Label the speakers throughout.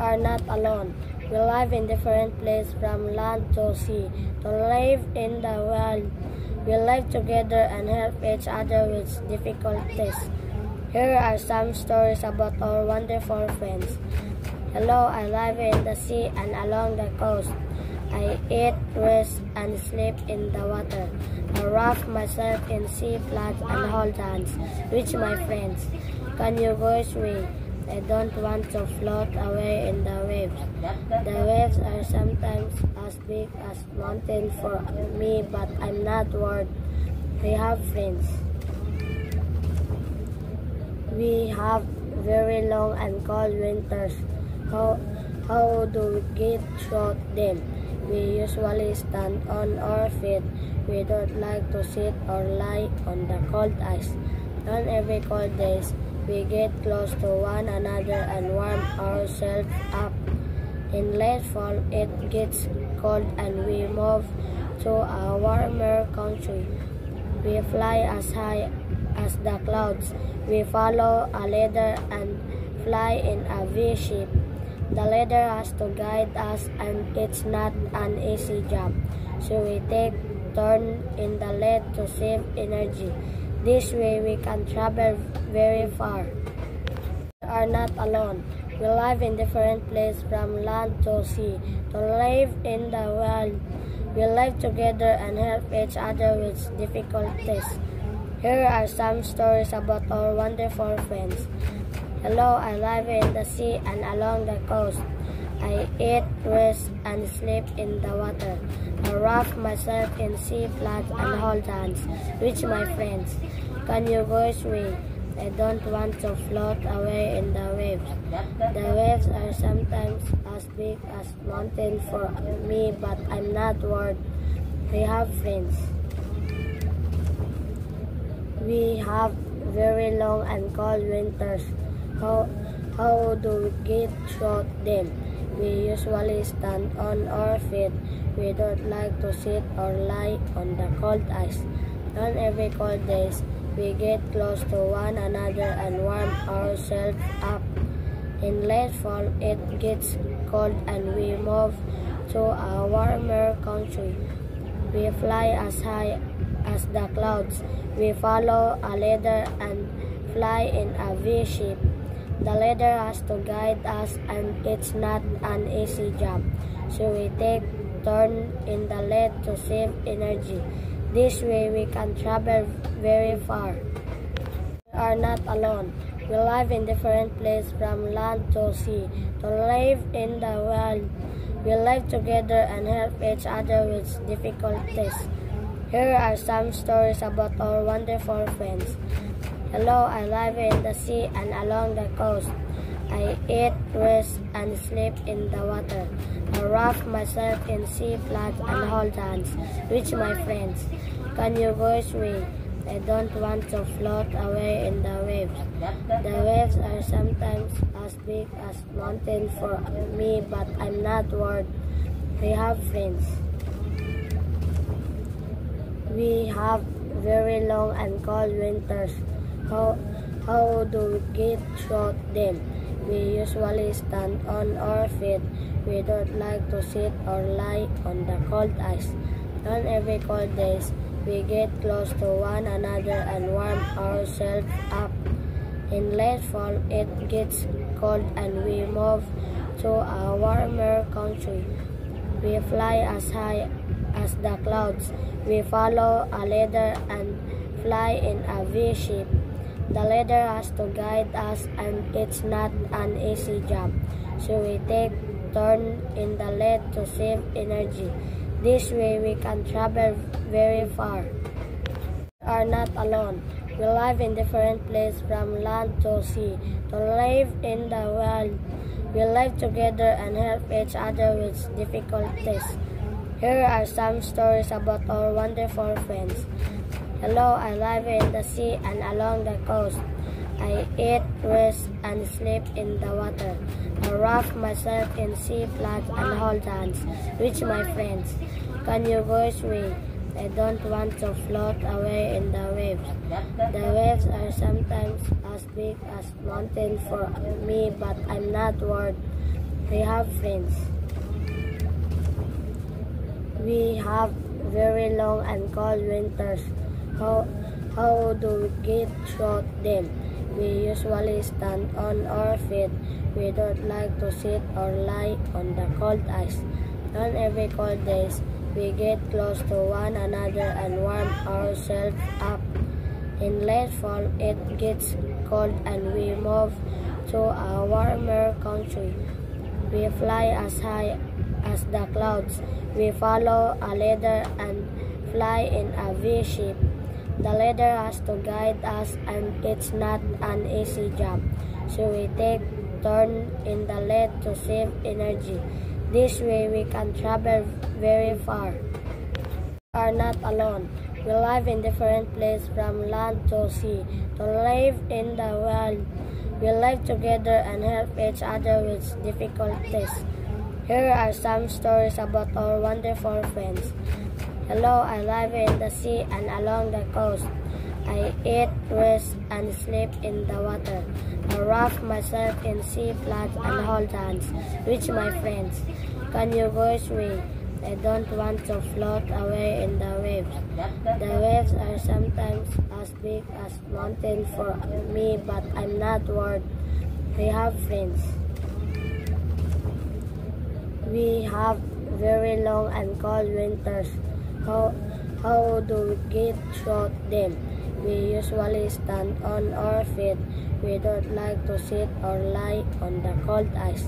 Speaker 1: Are not alone. We live in different places from land to sea. To live in the world, we live together and help each other with difficulties. Here are some stories about our wonderful friends. Hello, I live in the sea and along the coast. I eat, rest, and sleep in the water. I wrap myself in sea plants and hold hands with my friends. Can you go swim? I don't want to float away in the waves. The waves are sometimes as big as mountains for me, but I'm not worried. We have friends. We have very long and cold winters. How do we get through them? We usually stand on our feet. We don't like to sit or lie on the cold ice. On every cold days, we get close to one another and warm ourselves up. In late fall, it gets cold and we move to a warmer country. We fly as high as the clouds. We follow a ladder and fly in a V-shape. The ladder has to guide us and it's not an easy job. So we take turns in the lead to save energy. This way we can travel very far. We are not alone. We live in different places from land to sea. To live in the world, we live together and help each other with difficulties. Here are some stories about our wonderful friends. Hello, I live in the sea and along the coast. I eat, rest, and sleep in the water. I wrap myself in sea plants and hold hands with my friends. Can you go swim? I don't want to float away in the waves. The waves are sometimes as big as mountains for me, but I'm not worried. We have friends. We have very long and cold winters. How do we get through them? We usually stand on our feet. We don't like to sit or lie on the cold ice. On every cold days, we get close to one another and warm ourselves up. In late fall, it gets cold and we move to a warmer country. We fly as high as the clouds. We follow a ladder and fly in a V-shape. The ladder has to guide us and it's not an easy job. So we take turns in the lead to save energy. This way we can travel very far. We are not alone. We live in different places from land to sea. To live in the world, we live together and help each other with difficulties. Here are some stories about our wonderful friends. Hello, I live in the sea and along the coast. I eat, rest, and sleep in the water. I wrap myself in sea plants and hold hands with my friends. Can you go swim? I don't want to float away in the waves. The waves are sometimes as big as mountains for me, but I'm not worried. We have friends. We have very long and cold winters. How do we get through them? We usually stand on our feet. We don't like to sit or lie on the cold ice. On every cold days, we get close to one another and warm ourselves up. In late fall, it gets cold and we move to a warmer country. We fly as high as the clouds. We follow a ladder and fly in a V-shape. The ladder has to guide us and it's not an easy job. So we take turns in the lead to save energy. This way we can travel very far. We are not alone. We live in different places from land to sea. To live in the world, we live together and help each other with difficulties. Here are some stories about our wonderful friends. Hello, I live in the sea and along the coast. I eat, rest, and sleep in the water. I wrap myself in sea plants and hold hands with my friends. Can you go swim? I don't want to float away in the waves. The waves are sometimes as big as mountains for me, but I'm not worried. We have friends. We have very long and cold winters. How do we get through them? We usually stand on our feet. We don't like to sit or lie on the cold ice. On every cold days, we get close to one another and warm ourselves up. In late fall, it gets cold and we move to a warmer country. We fly as high as the clouds. We follow a ladder and fly in a V shape. The ladder has to guide us and it's not an easy job. So we take turns in the lead to save energy. This way we can travel very far. We are not alone. We live in different places from land to sea. To live in the world, we live together and help each other with difficulties. Here are some stories about our wonderful friends. Hello, I live in the sea and along the coast. I eat, rest, and sleep in the water. I wrap myself in sea plants and hold hands with my friends. Can you go away? I don't want to float away in the waves. The waves are sometimes as big as mountains for me, but I'm not worried. We have friends. We have very long and cold winters. How do we get through them? We usually stand on our feet. We don't like to sit or lie on the cold ice.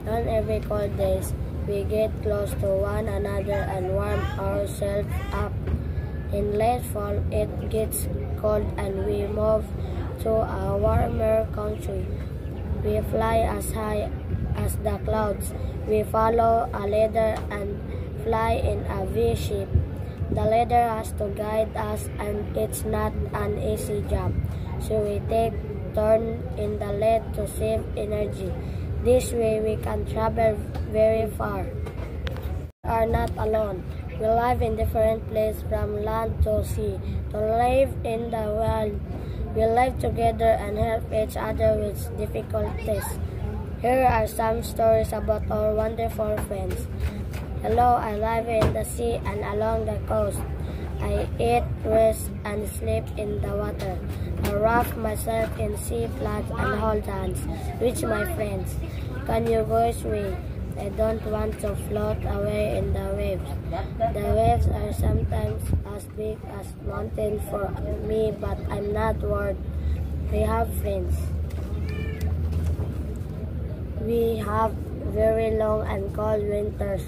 Speaker 1: On every cold days, we get close to one another and warm ourselves up. In late fall, it gets cold and we move to a warmer country. We fly as high as the clouds. We follow a ladder and fly in a V shape. The ladder has to guide us and it's not an easy job. So we take turns in the lead to save energy. This way we can travel very far. We are not alone. We live in different places from land to sea. To live in the world, we live together and help each other with difficulties. Here are some stories about our wonderful friends. Hello, I live in the sea and along the coast. I eat, rest, and sleep in the water. I wrap myself in sea plants and hold hands with my friends. Can you go away? I don't want to float away in the waves. The waves are sometimes as big as mountains for me, but I'm not worried. We have friends. We have very long and cold winters.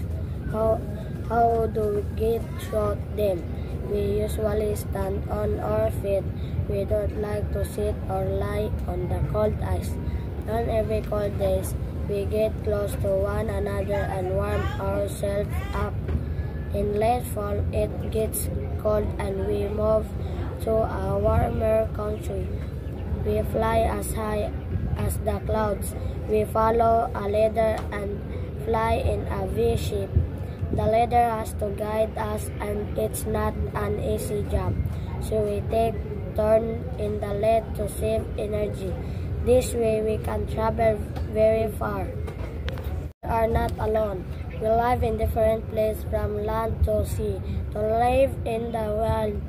Speaker 1: How do we get through them? We usually stand on our feet. We don't like to sit or lie on the cold ice. On every cold days, we get close to one another and warm ourselves up. In late fall, it gets cold and we move to a warmer country. We fly as high as the clouds. We follow a ladder and fly in a V shape. The ladder has to guide us and it's not an easy job. So we take turns in the lead to save energy. This way we can travel very far. We are not alone. We live in different places from land to sea. To live in the world,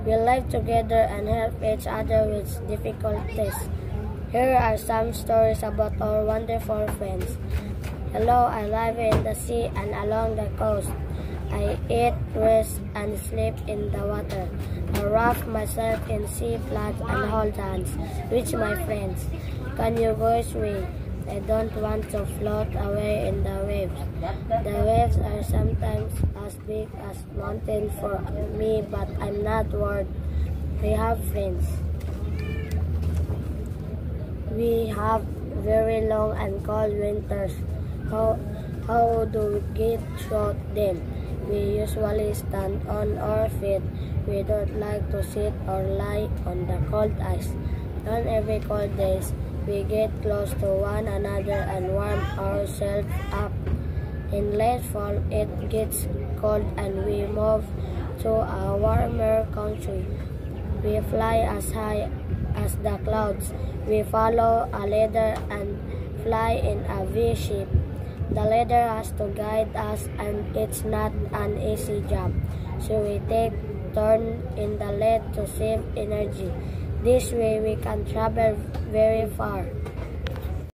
Speaker 1: we live together and help each other with difficulties. Here are some stories about our wonderful friends. Hello, I live in the sea and along the coast. I eat, rest, and sleep in the water. I wrap myself in sea plants and hold hands with my friends. Can you go away? I don't want to float away in the waves. The waves are sometimes as big as mountains for me, but I'm not worried. We have friends. We have very long and cold winters. How do we get through them? We usually stand on our feet. We don't like to sit or lie on the cold ice. On every cold days, we get close to one another and warm ourselves up. In late fall, it gets cold and we move to a warmer country. We fly as high as the clouds. We follow a ladder and fly in a V shape. The leader has to guide us and it's not an easy job. So we take turn in the lead to save energy. This way we can travel very far.